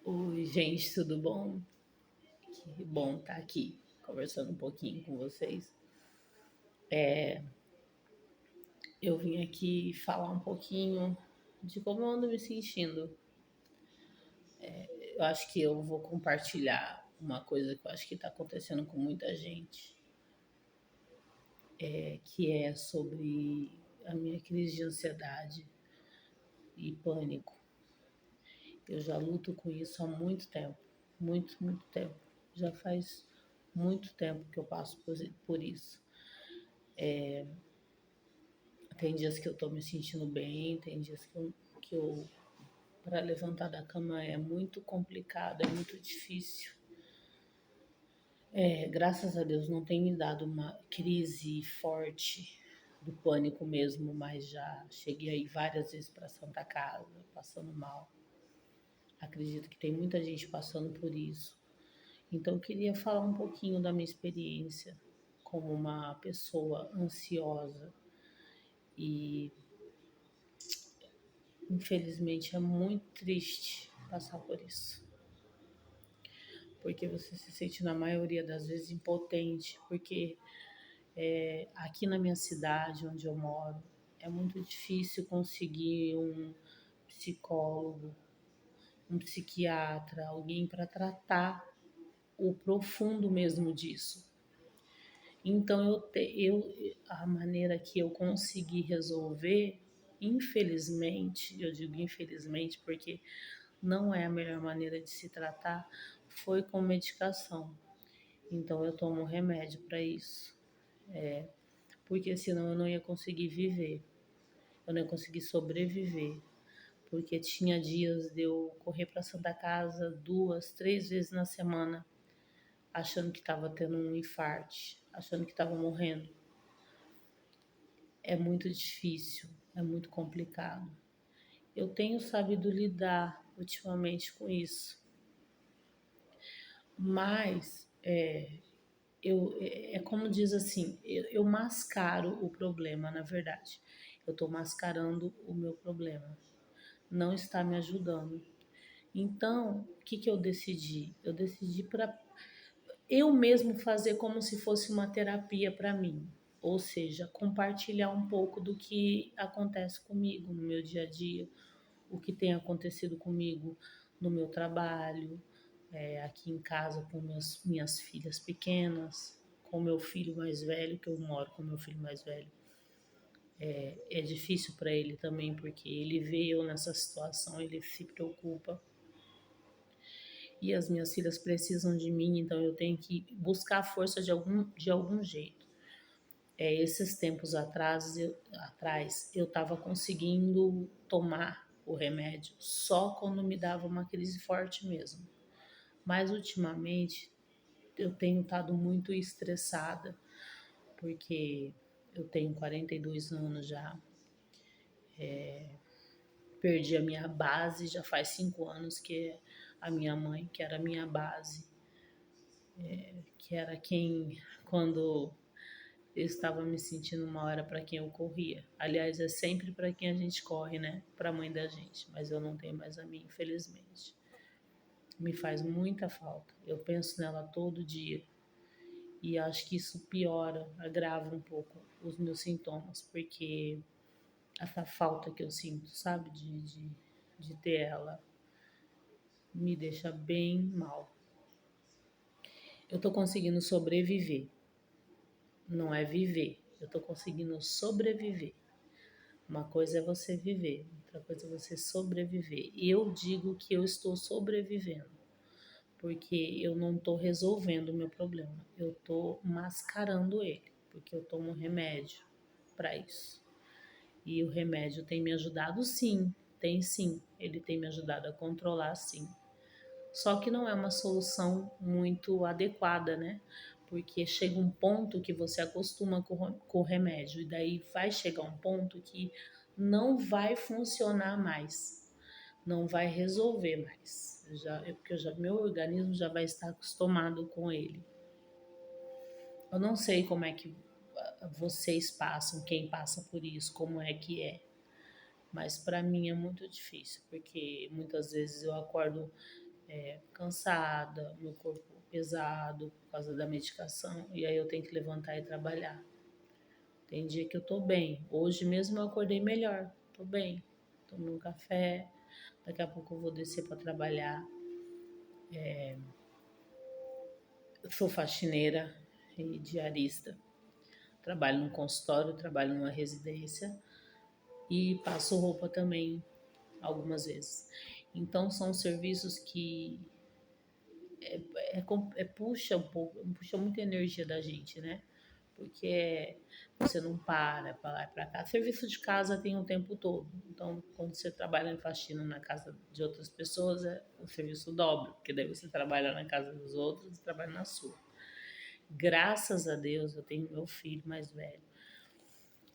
Oi, gente, tudo bom? Que bom estar aqui conversando um pouquinho com vocês. Eu vim aqui falar um pouquinho de como eu ando me sentindo. Eu acho que eu vou compartilhar uma coisa que eu acho que está acontecendo com muita gente, que é sobre a minha crise de ansiedade e pânico. Eu já luto com isso há muito tempo, muito tempo. Já faz muito tempo que eu passo por isso. Tem dias que eu tô me sentindo bem, tem dias que eu para levantar da cama é muito complicado, é muito difícil. Graças a Deus não tem me dado uma crise forte do pânico mesmo, mas já cheguei aí várias vezes para Santa Casa, passando mal. Acredito que tem muita gente passando por isso. Então eu queria falar um pouquinho da minha experiência como uma pessoa ansiosa e infelizmente é muito triste passar por isso. Porque você se sente na maioria das vezes impotente, porque aqui na minha cidade, onde eu moro, é muito difícil conseguir um psicólogo, um psiquiatra, alguém para tratar o profundo mesmo disso. Então a maneira que eu consegui resolver, infelizmente, eu digo infelizmente porque não é a melhor maneira de se tratar, foi com medicação. Então eu tomo remédio para isso, porque senão eu não ia conseguir viver, eu não ia conseguir sobreviver, porque tinha dias de eu correr para Santa Casa 2, 3 vezes na semana, achando que estava tendo um infarte, achando que estava morrendo. É muito difícil, é muito complicado. Eu tenho sabido lidar ultimamente com isso, mas é como diz assim, eu mascaro o problema, na verdade. Eu estou mascarando o meu problema. Não está me ajudando. Então, o que eu decidi? Eu decidi para eu mesmo fazer como se fosse uma terapia para mim. Ou seja, compartilhar um pouco do que acontece comigo no meu dia a dia, o que tem acontecido comigo no meu trabalho, aqui em casa com minhas filhas pequenas, com meu filho mais velho, que eu moro com meu filho mais velho. É difícil para ele também, porque ele vê eu nessa situação, ele se preocupa. E as minhas filhas precisam de mim, então eu tenho que buscar força de algum jeito. Esses tempos atrás eu estava conseguindo tomar o remédio só quando me dava uma crise forte mesmo. Mas ultimamente eu tenho estado muito estressada, porque eu tenho 42 anos já, perdi a minha base, já faz 5 anos que a minha mãe, que era a minha base, que era quem, quando eu estava me sentindo mal, era para quem eu corria. Aliás, é sempre para quem a gente corre, né? Para a mãe da gente, mas eu não tenho mais a minha, infelizmente. Me faz muita falta. Eu penso nela todo dia. E acho que isso piora, agrava um pouco os meus sintomas, porque essa falta que eu sinto, sabe, de ter ela, me deixa bem mal. Eu tô conseguindo sobreviver, não é viver, eu tô conseguindo sobreviver. Uma coisa é você viver, outra coisa é você sobreviver. E eu digo que eu estou sobrevivendo, porque eu não estou resolvendo o meu problema, eu estou mascarando ele, porque eu tomo remédio para isso. E o remédio tem me ajudado sim, tem sim, ele tem me ajudado a controlar sim. Só que não é uma solução muito adequada, né? Porque chega um ponto que você acostuma com o remédio, e daí vai chegar um ponto que não vai funcionar mais, não vai resolver mais. Porque meu organismo já vai estar acostumado com ele. Eu não sei como é que vocês passam, quem passa por isso, como é que é. Mas para mim é muito difícil, porque muitas vezes eu acordo cansada, meu corpo pesado por causa da medicação, e aí eu tenho que levantar e trabalhar. Tem dia que eu tô bem. Hoje mesmo eu acordei melhor, tô bem. Tomei um café, daqui a pouco eu vou descer para trabalhar. Eu sou faxineira e diarista. Trabalho num consultório, trabalho numa residência e passo roupa também algumas vezes. Então são serviços que puxa um pouco, puxa muita energia da gente, né? Porque você não para lá e para cá. Serviço de casa tem o tempo todo. Então, quando você trabalha em faxina na casa de outras pessoas, o serviço dobra, porque daí você trabalha na casa dos outros e trabalha na sua. Graças a Deus, eu tenho meu filho mais velho.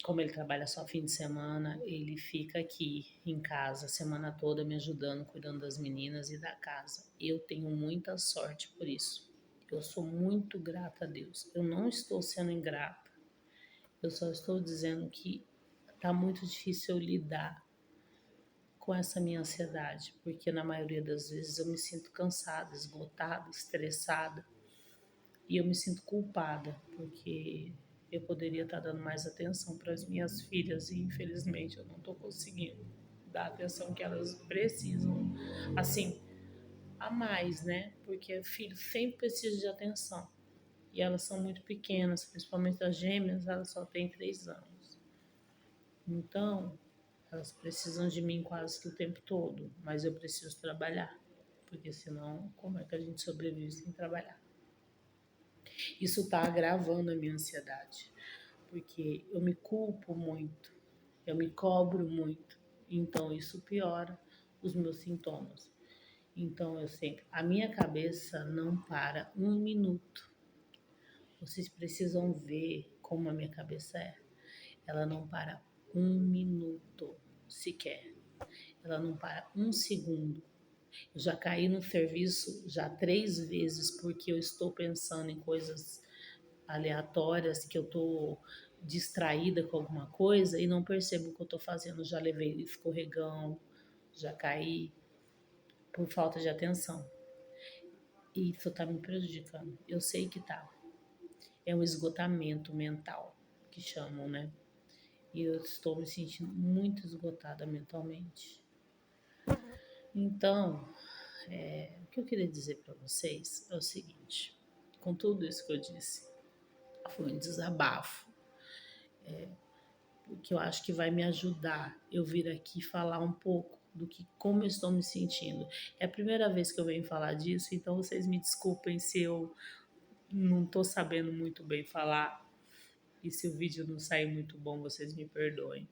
Como ele trabalha só fim de semana, ele fica aqui em casa a semana toda me ajudando, cuidando das meninas e da casa. Eu tenho muita sorte por isso. Eu sou muito grata a Deus. Eu não estou sendo ingrata. Eu só estou dizendo que tá muito difícil eu lidar com essa minha ansiedade, porque na maioria das vezes eu me sinto cansada, esgotada, estressada e eu me sinto culpada, porque eu poderia estar dando mais atenção para as minhas filhas e infelizmente eu não estou conseguindo dar a atenção que elas precisam, assim, a mais, né? Porque filho sempre precisa de atenção e elas são muito pequenas, principalmente as gêmeas, elas só têm 3 anos. Então, elas precisam de mim quase que o tempo todo, mas eu preciso trabalhar, porque senão, como é que a gente sobrevive sem trabalhar? Isso está agravando a minha ansiedade, porque eu me culpo muito, eu me cobro muito, então isso piora os meus sintomas. Então eu sempre, a minha cabeça não para um minuto. Vocês precisam ver como a minha cabeça é. Ela não para um minuto sequer. Ela não para um segundo. Eu já caí no serviço já 3 vezes porque eu estou pensando em coisas aleatórias, que eu estou distraída com alguma coisa e não percebo o que eu estou fazendo. Já levei escorregão, já caí por falta de atenção. E isso está me prejudicando. Eu sei que tá. É um esgotamento mental, que chamam, né? E eu estou me sentindo muito esgotada mentalmente. Então, o que eu queria dizer para vocês é o seguinte: com tudo isso que eu disse, foi um desabafo, que eu acho que vai me ajudar eu vir aqui falar um pouco do que como eu estou me sentindo. É a primeira vez que eu venho falar disso, então vocês me desculpem se eu não estou sabendo muito bem falar e se o vídeo não sair muito bom, vocês me perdoem.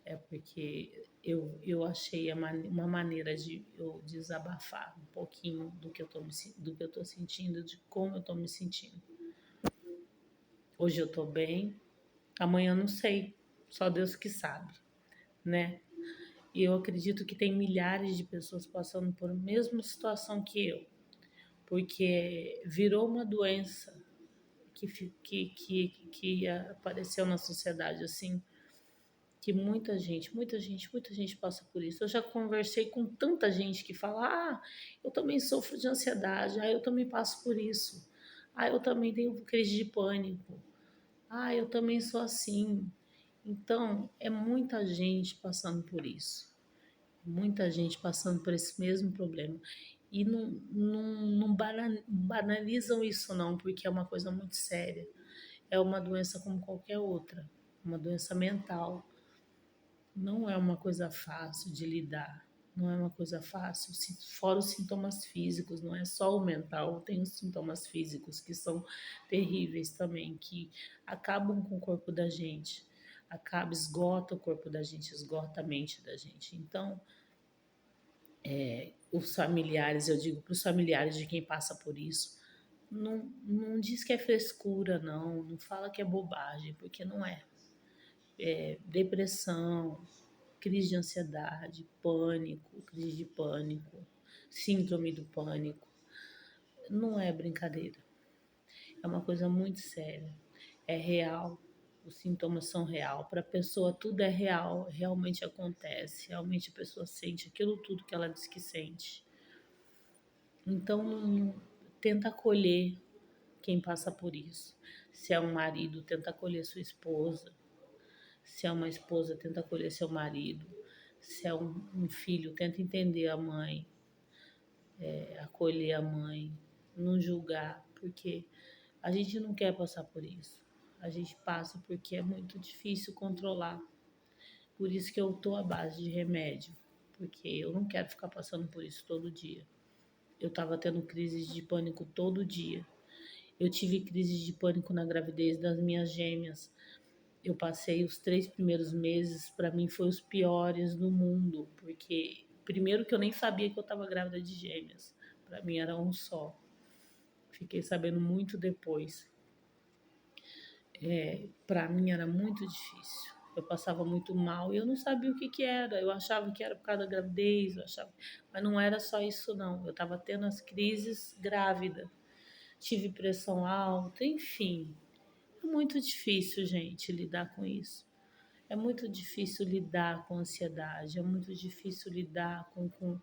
É porque eu achei uma maneira de eu desabafar um pouquinho do que eu estou sentindo, de como eu estou me sentindo. Hoje eu estou bem, amanhã não sei, só Deus que sabe, né? E eu acredito que tem milhares de pessoas passando por a mesma situação que eu, porque virou uma doença que apareceu na sociedade assim, que muita gente passa por isso. Eu já conversei com tanta gente que fala: ah, eu também sofro de ansiedade, ah, eu também passo por isso, ah, eu também tenho crise de pânico, ah, eu também sou assim. Então, é muita gente passando por isso, muita gente passando por esse mesmo problema. E não banalizam isso não, porque é uma coisa muito séria. É uma doença como qualquer outra, uma doença mental. Não é uma coisa fácil de lidar, não é uma coisa fácil, fora os sintomas físicos, não é só o mental, tem os sintomas físicos que são terríveis também, que acabam com o corpo da gente, esgota o corpo da gente, esgota a mente da gente. Então, os familiares, eu digo para os familiares de quem passa por isso, não diz que é frescura, não fala que é bobagem, porque não é. Depressão, crise de ansiedade, pânico, crise de pânico, síndrome do pânico. Não é brincadeira. É uma coisa muito séria. É real. Os sintomas são real. Para a pessoa tudo é real, realmente acontece. Realmente a pessoa sente aquilo tudo que ela diz que sente. Então, tenta acolher quem passa por isso. Se é um marido, tenta acolher sua esposa. Se é uma esposa, tenta acolher seu marido. Se é um filho, tenta entender a mãe, acolher a mãe, não julgar, porque a gente não quer passar por isso. A gente passa porque é muito difícil controlar. Por isso que eu tô à base de remédio, porque eu não quero ficar passando por isso todo dia. Eu tava tendo crises de pânico todo dia. Eu tive crises de pânico na gravidez das minhas gêmeas. Eu passei os 3 primeiros meses, para mim, foi os piores do mundo, porque primeiro que eu nem sabia que eu estava grávida de gêmeas. Para mim era um só. Fiquei sabendo muito depois. Para mim era muito difícil. Eu passava muito mal e eu não sabia o que que era. Eu achava que era por causa da gravidez, mas não era só isso não. Eu estava tendo as crises grávida. Tive pressão alta, enfim. É muito difícil, gente, lidar com isso. É muito difícil lidar com ansiedade, é muito difícil lidar com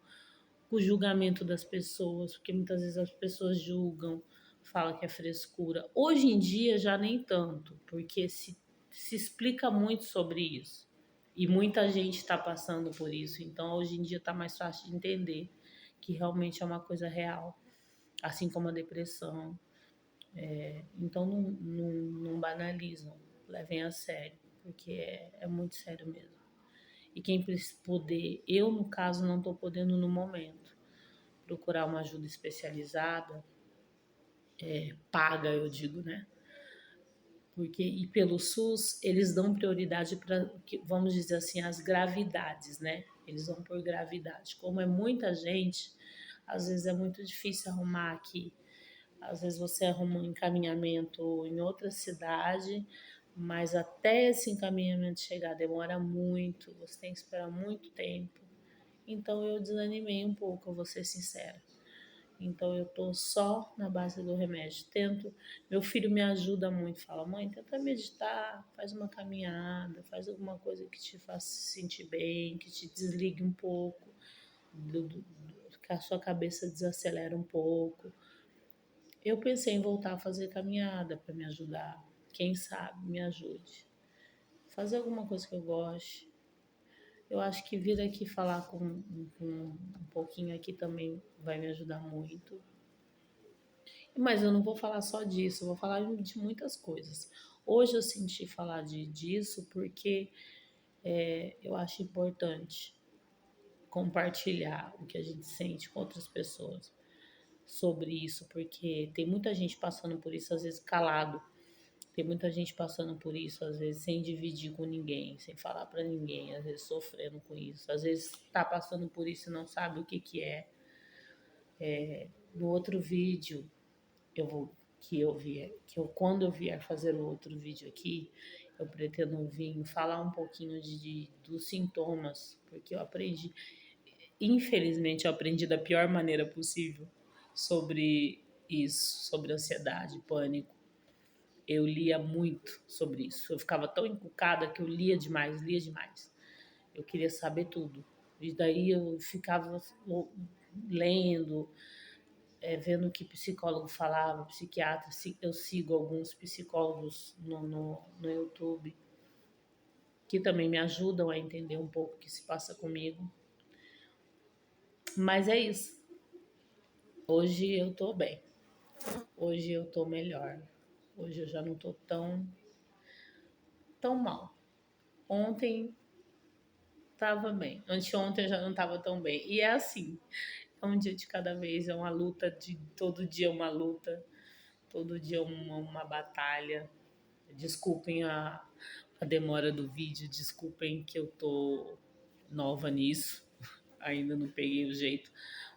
o julgamento das pessoas, porque muitas vezes as pessoas julgam, falam que é frescura. Hoje em dia já nem tanto, porque se explica muito sobre isso. E muita gente está passando por isso, então hoje em dia está mais fácil de entender que realmente é uma coisa real, assim como a depressão. Então não banalizam, levem a sério, porque é muito sério mesmo. E quem puder, eu no caso não estou podendo no momento procurar uma ajuda especializada, paga, eu digo, né? Porque e pelo SUS eles dão prioridade para, vamos dizer assim, as gravidades, né? Eles vão por gravidade. Como é muita gente, às vezes é muito difícil arrumar aqui. Às vezes você arruma um encaminhamento em outra cidade, mas até esse encaminhamento chegar demora muito, você tem que esperar muito tempo. Então eu desanimei um pouco, eu vou ser sincera. Então eu tô só na base do remédio. Tento, meu filho me ajuda muito, fala: "Mãe, tenta meditar, faz uma caminhada, faz alguma coisa que te faça se sentir bem, que te desligue um pouco, que a sua cabeça desacelera um pouco". Eu pensei em voltar a fazer caminhada para me ajudar. Quem sabe me ajude. Fazer alguma coisa que eu goste. Eu acho que vir aqui falar com um pouquinho aqui também vai me ajudar muito. Mas eu não vou falar só disso, eu vou falar de muitas coisas. Hoje eu senti falar disso porque eu acho importante compartilhar o que a gente sente com outras pessoas sobre isso, porque tem muita gente passando por isso, às vezes calado. Tem muita gente passando por isso, às vezes sem dividir com ninguém, sem falar pra ninguém, às vezes sofrendo com isso, às vezes tá passando por isso e não sabe o que que é. No outro vídeo, eu vou que eu quando eu vier fazer o outro vídeo aqui, eu pretendo vir falar um pouquinho dos sintomas, porque eu aprendi, infelizmente, eu aprendi da pior maneira possível sobre isso, sobre ansiedade, pânico. Eu lia muito sobre isso. Eu ficava tão encucada que eu lia demais, lia demais. Eu queria saber tudo. E daí eu ficava lendo, vendo o que psicólogo falava, psiquiatra. Eu sigo alguns psicólogos no YouTube que também me ajudam a entender um pouco o que se passa comigo. Mas é isso. Hoje eu tô bem. Hoje eu tô melhor. Hoje eu já não tô tão mal. Ontem tava bem. Anteontem eu já não tava tão bem. E é assim, é um dia de cada vez, é uma luta de todo dia uma luta, todo dia uma batalha. Desculpem a demora do vídeo, desculpem que eu tô nova nisso, ainda não peguei o jeito,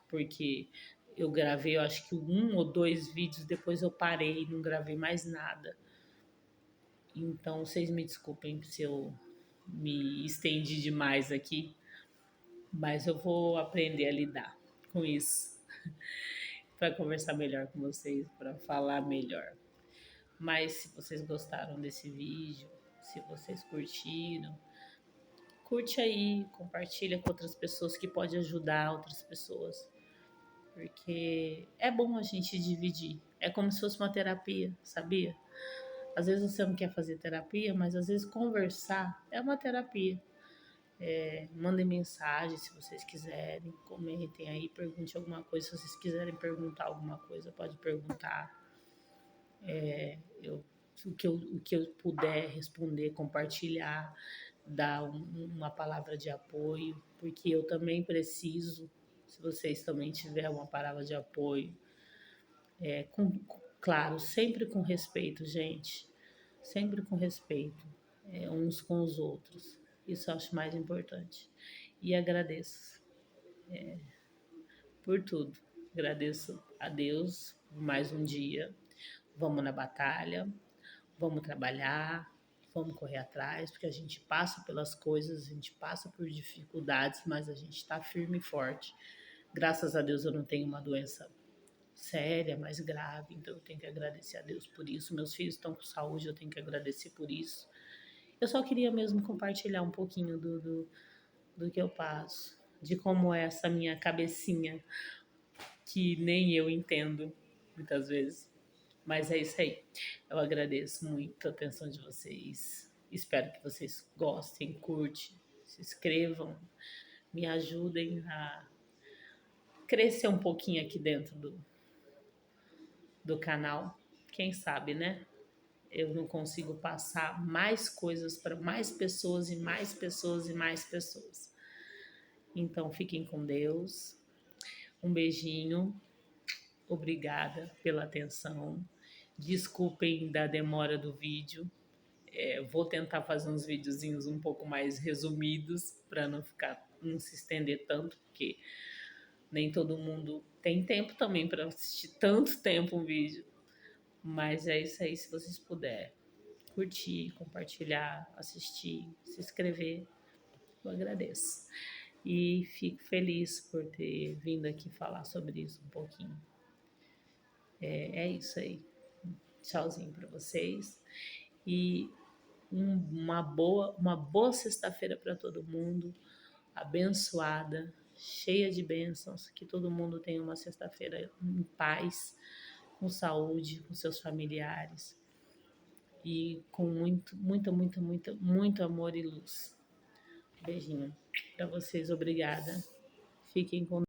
porque eu gravei, eu acho que 1 ou 2 vídeos, depois eu parei, não gravei mais nada. Então, vocês me desculpem se eu me estendi demais aqui, mas eu vou aprender a lidar com isso para conversar melhor com vocês, para falar melhor. Mas se vocês gostaram desse vídeo, se vocês curtiram, curte aí, compartilha com outras pessoas que pode ajudar outras pessoas, porque é bom a gente dividir. É como se fosse uma terapia, sabia? Às vezes você não quer fazer terapia, mas às vezes conversar é uma terapia. Mandem mensagem se vocês quiserem, comentem aí, pergunte alguma coisa. Se vocês quiserem perguntar alguma coisa, pode perguntar. Eu, o que eu puder responder, compartilhar, dar uma palavra de apoio, porque eu também preciso. Se vocês também tiverem uma palavra de apoio, claro, sempre com respeito, gente, sempre com respeito, uns com os outros. Isso eu acho mais importante. E agradeço por tudo. Agradeço a Deus por mais um dia. Vamos na batalha, vamos trabalhar, vamos correr atrás, porque a gente passa pelas coisas, a gente passa por dificuldades, mas a gente está firme e forte. Graças a Deus eu não tenho uma doença séria, mais grave, então eu tenho que agradecer a Deus por isso. Meus filhos estão com saúde, eu tenho que agradecer por isso. Eu só queria mesmo compartilhar um pouquinho do que eu passo, de como é essa minha cabecinha, que nem eu entendo muitas vezes. Mas é isso aí. Eu agradeço muito a atenção de vocês. Espero que vocês gostem, curtem, se inscrevam, me ajudem a crescer um pouquinho aqui dentro do canal. Quem sabe, né? Eu não consigo passar mais coisas para mais pessoas e mais pessoas e mais pessoas. Então fiquem com Deus. Um beijinho. Obrigada pela atenção. Desculpem da demora do vídeo. Vou tentar fazer uns videozinhos um pouco mais resumidos para não se estender tanto, porque nem todo mundo tem tempo também para assistir tanto tempo um vídeo. Mas é isso aí, se vocês puderem curtir, compartilhar, assistir, se inscrever, eu agradeço. E fico feliz por ter vindo aqui falar sobre isso um pouquinho. É isso aí. Tchauzinho para vocês. E uma boa sexta-feira para todo mundo, abençoada, cheia de bênçãos, que todo mundo tenha uma sexta-feira em paz, com saúde, com seus familiares e com muito amor e luz. Beijinho para vocês, obrigada. Fiquem com